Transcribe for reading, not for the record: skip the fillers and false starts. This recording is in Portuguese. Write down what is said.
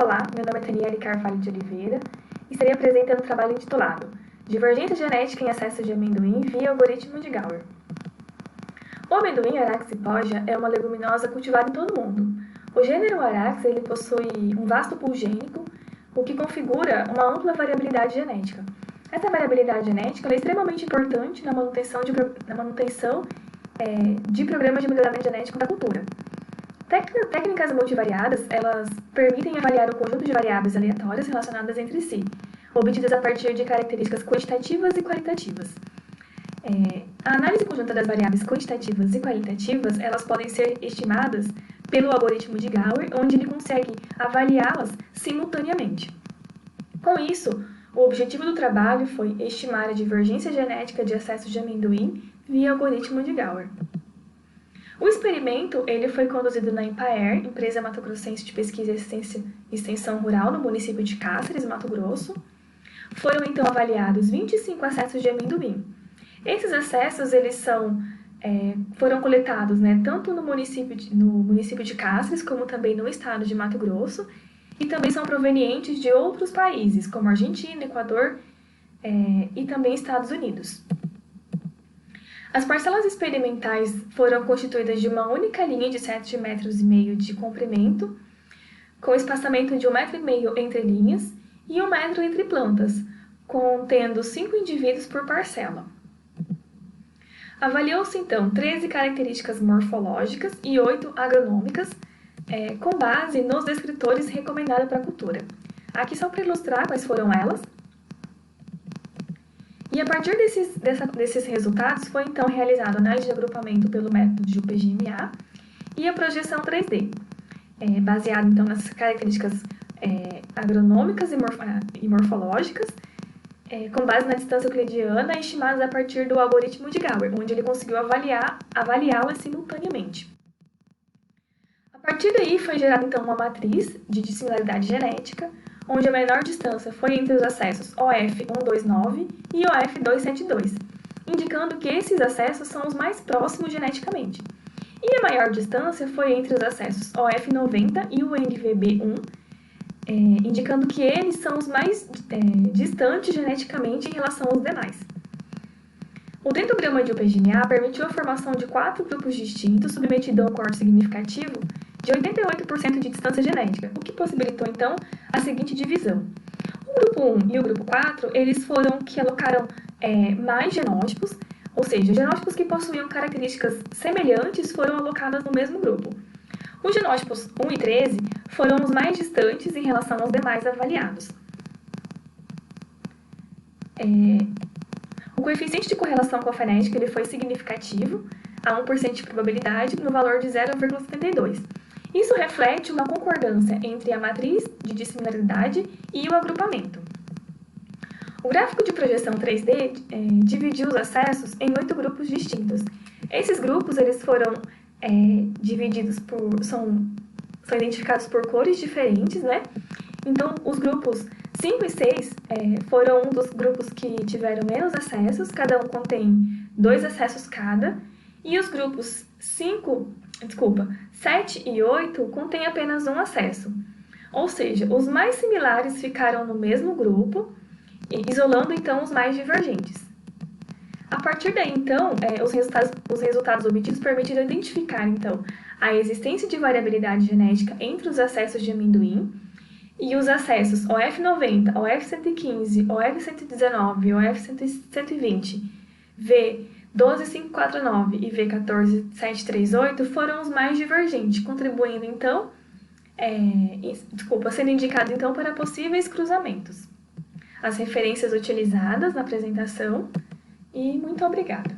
Olá, meu nome é Taniele Carvalho de Oliveira e estarei apresentando um trabalho intitulado Divergência genética em excesso de amendoim via algoritmo de Gauer. O amendoim Araxipódia é uma leguminosa cultivada em todo o mundo. O gênero Arax ele possui um vasto pool gênico, o que configura uma ampla variabilidade genética. Essa variabilidade genética é extremamente importante na manutenção de programas de melhoramento genético da cultura. Técnicas multivariadas, elas permitem avaliar um conjunto de variáveis aleatórias relacionadas entre si, obtidas a partir de características quantitativas e qualitativas. A análise conjunta das variáveis quantitativas e qualitativas, elas podem ser estimadas pelo algoritmo de Gauer, onde ele consegue avaliá-las simultaneamente. Com isso, o objetivo do trabalho foi estimar a divergência genética de excesso de amendoim via algoritmo de Gauer. O experimento ele foi conduzido na Empaer, empresa mato-grossense de pesquisa e extensão rural no município de Cáceres, Mato Grosso. Foram então avaliados 25 acessos de amendoim. Esses acessos eles foram coletados tanto no município de Cáceres, como também no estado de Mato Grosso, e também são provenientes de outros países, como Argentina, Equador e também Estados Unidos. As parcelas experimentais foram constituídas de uma única linha de 7,5 metros de comprimento, com espaçamento de 1,5 metro entre linhas e 1 metro entre plantas, contendo 5 indivíduos por parcela. Avaliou-se, então, 13 características morfológicas e 8 agronômicas, com base nos descritores recomendados para a cultura. Aqui só para ilustrar quais foram elas. E a partir desses resultados foi então realizada a análise de agrupamento pelo método de UPGMA e a projeção 3D, baseada então nas características agronômicas e morfológicas, com base na distância euclidiana estimadas a partir do algoritmo de Gauer, onde ele conseguiu avaliá-las simultaneamente. A partir daí foi gerada então uma matriz de dissimilaridade genética, onde a menor distância foi entre os acessos OF129 e OF272, indicando que esses acessos são os mais próximos geneticamente. E a maior distância foi entre os acessos OF90 e o NVB1, indicando que eles são os mais distantes geneticamente em relação aos demais. O dendrograma de UPGMA permitiu a formação de 4 grupos distintos, submetidos a um corte significativo de 88% de distância genética, o que possibilitou, então, a seguinte divisão. O grupo 1 e o grupo 4, eles foram que alocaram mais genótipos, ou seja, genótipos que possuíam características semelhantes foram alocados no mesmo grupo. Os genótipos 1 e 13 foram os mais distantes em relação aos demais avaliados. O coeficiente de correlação com a fenética ele foi significativo, a 1% de probabilidade, no valor de 0,72. Isso reflete uma concordância entre a matriz de dissimilaridade e o agrupamento. O gráfico de projeção 3D dividiu os acessos em 8 grupos distintos. Esses grupos eles foram são identificados por cores diferentes, Então, os grupos 5 e 6 foram um dos grupos que tiveram menos acessos, cada um contém 2 acessos cada, e os grupos 7 e 8 contêm apenas um acesso. Ou seja, os mais similares ficaram no mesmo grupo, isolando então os mais divergentes. A partir daí, então, os resultados obtidos permitiram identificar, então, a existência de variabilidade genética entre os acessos de amendoim e os acessos OF90, OF115, OF119, OF120, V12549 e V14738 foram os mais divergentes, contribuindo, então, sendo indicado, então, para possíveis cruzamentos. As referências utilizadas na apresentação e muito obrigada.